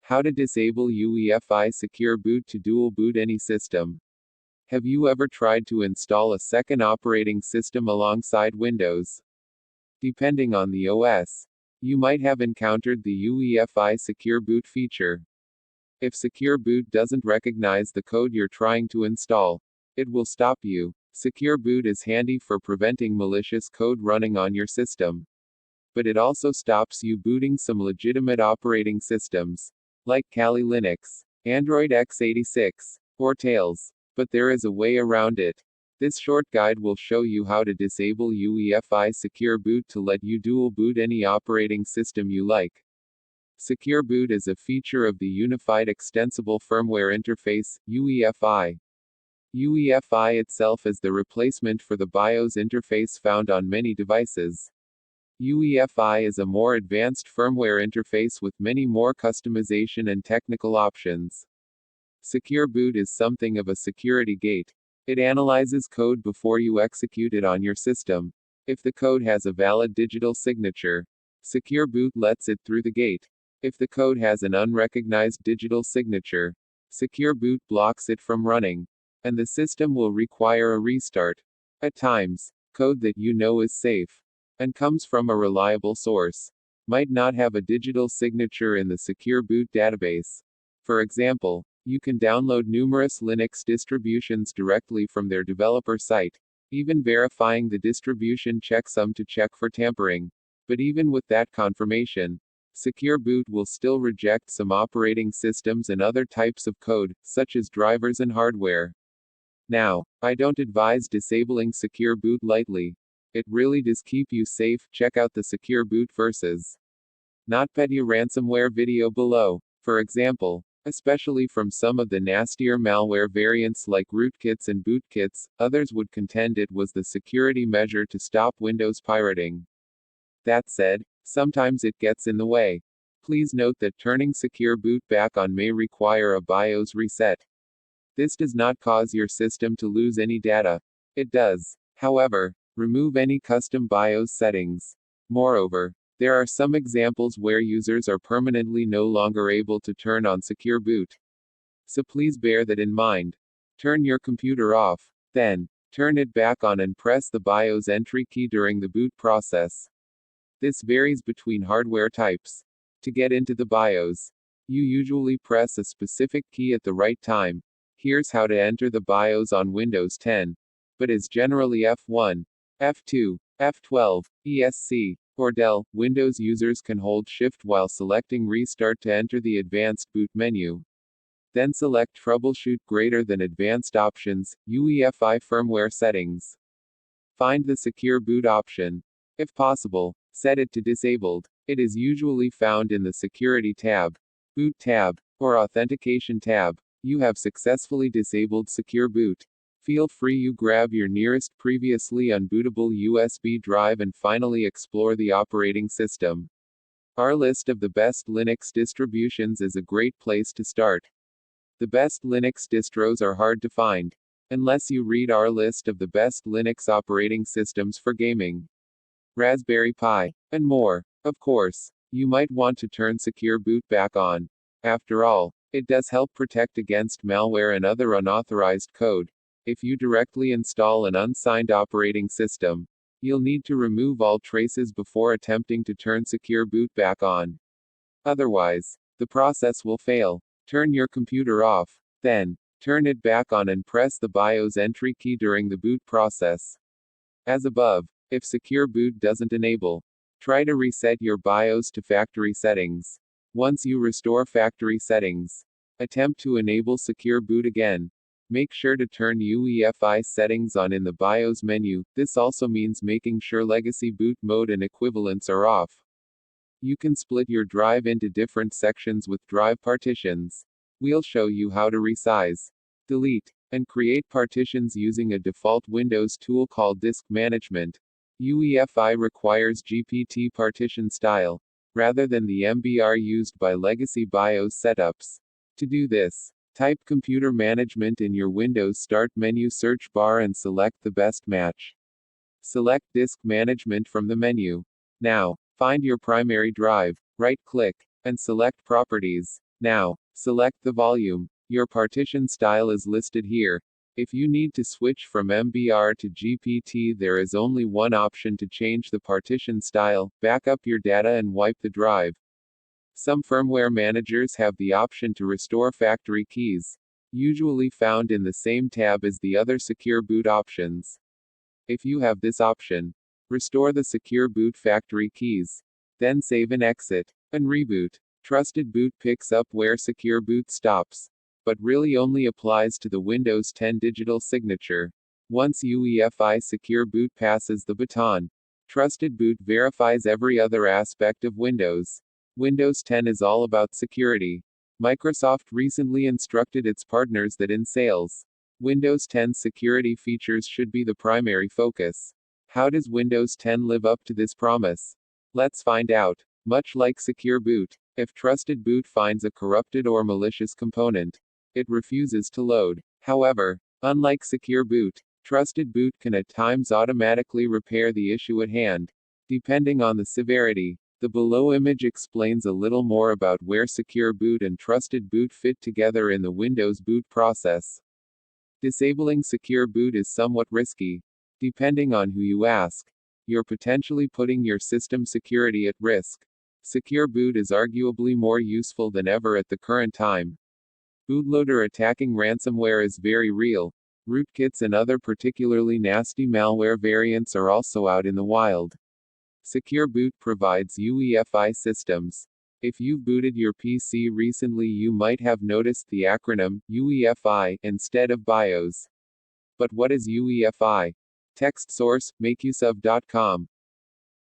How to disable UEFI Secure Boot to dual boot any system. Have you ever tried to install a second operating system alongside Windows? Depending on the OS, you might have encountered the UEFI Secure Boot feature. If Secure Boot doesn't recognize the code you're trying to install, it will stop you. Secure Boot is handy for preventing malicious code running on your system. But it also stops you booting some legitimate operating systems, like Kali Linux, Android x86, or Tails. But there is a way around it. This short guide will show you how to disable UEFI Secure Boot to let you dual boot any operating system you like. Secure Boot is a feature of the Unified Extensible Firmware Interface, UEFI. UEFI itself is the replacement for the BIOS interface found on many devices. UEFI is a more advanced firmware interface with many more customization and technical options. Secure Boot is something of a security gate. It analyzes code before you execute it on your system. If the code has a valid digital signature, Secure Boot lets it through the gate. If the code has an unrecognized digital signature, Secure Boot blocks it from running, and the system will require a restart. At times, code that you know is safe and comes from a reliable source might not have a digital signature in the Secure Boot database. For example, you can download numerous Linux distributions directly from their developer site, even verifying the distribution checksum to check for tampering. But even with that confirmation, Secure Boot will still reject some operating systems and other types of code, such as drivers and hardware. Now, I don't advise disabling Secure Boot lightly. It really does keep you safe. Check out the Secure Boot vs. NotPetya ransomware video below. For example, especially from some of the nastier malware variants like rootkits and bootkits, others would contend it was the security measure to stop Windows pirating. That said, sometimes it gets in the way. Please note that turning Secure Boot back on may require a BIOS reset. This does not cause your system to lose any data. It does, however, remove any custom BIOS settings. Moreover, there are some examples where users are permanently no longer able to turn on Secure Boot. So please bear that in mind. Turn your computer off, then turn it back on and press the BIOS entry key during the boot process. This varies between hardware types. To get into the BIOS, you usually press a specific key at the right time. Here's how to enter the BIOS on Windows 10. But is generally F1, F2, F12, ESC, or Del. Windows users can hold Shift while selecting Restart to enter the Advanced Boot menu. Then select Troubleshoot greater than Advanced Options, UEFI Firmware Settings. Find the Secure Boot option. If possible, set it to Disabled. It is usually found in the Security tab, Boot tab, or Authentication tab. You have successfully disabled Secure Boot. Feel free to grab your nearest previously unbootable USB drive and finally explore the operating system. Our list of the best Linux distributions is a great place to start. The best Linux distros are hard to find, unless you read our list of the best Linux operating systems for gaming, Raspberry Pi, and more. Of course, you might want to turn Secure Boot back on. After all, it does help protect against malware and other unauthorized code. If you directly install an unsigned operating system, you'll need to remove all traces before attempting to turn Secure Boot back on. Otherwise, the process will fail. Turn your computer off, then turn it back on and press the BIOS entry key during the boot process. As above, if Secure Boot doesn't enable, try to reset your BIOS to factory settings. Once you restore factory settings, attempt to enable Secure Boot again. Make sure to turn UEFI settings on in the BIOS menu. This also means making sure legacy boot mode and equivalents are off. You can split your drive into different sections with drive partitions. We'll show you how to resize, delete, and create partitions using a default Windows tool called Disk Management. UEFI requires GPT partition style, rather than the MBR used by legacy BIOS setups. To do this, type Computer Management in your Windows Start menu search bar and select the best match. Select Disk Management from the menu. Now, find your primary drive, right-click, and select Properties. Now, select the volume. Your partition style is listed here. If you need to switch from MBR to GPT, there is only one option to change the partition style: back up your data and wipe the drive. Some firmware managers have the option to restore factory keys, usually found in the same tab as the other Secure Boot options. If you have this option, restore the Secure Boot factory keys. Then save and exit, and reboot. Trusted Boot picks up where Secure Boot stops, but really only applies to the Windows 10 digital signature. Once UEFI Secure Boot passes the baton, Trusted Boot verifies every other aspect of Windows. Windows 10 is all about security. Microsoft recently instructed its partners that in sales, Windows 10 security features should be the primary focus. How does Windows 10 live up to this promise? Let's find out. Much like Secure Boot, if Trusted Boot finds a corrupted or malicious component, it refuses to load. However, unlike Secure Boot, Trusted Boot can at times automatically repair the issue at hand, depending on the severity. The below image explains a little more about where Secure Boot and Trusted Boot fit together in the Windows boot process. Disabling Secure Boot is somewhat risky. Depending on who you ask, you're potentially putting your system security at risk. Secure Boot is arguably more useful than ever at the current time. Bootloader attacking ransomware is very real. Rootkits and other particularly nasty malware variants are also out in the wild. Secure Boot provides UEFI systems. If you've booted your PC recently, you might have noticed the acronym UEFI instead of BIOS. But what is UEFI? Text source: makeuseof.com.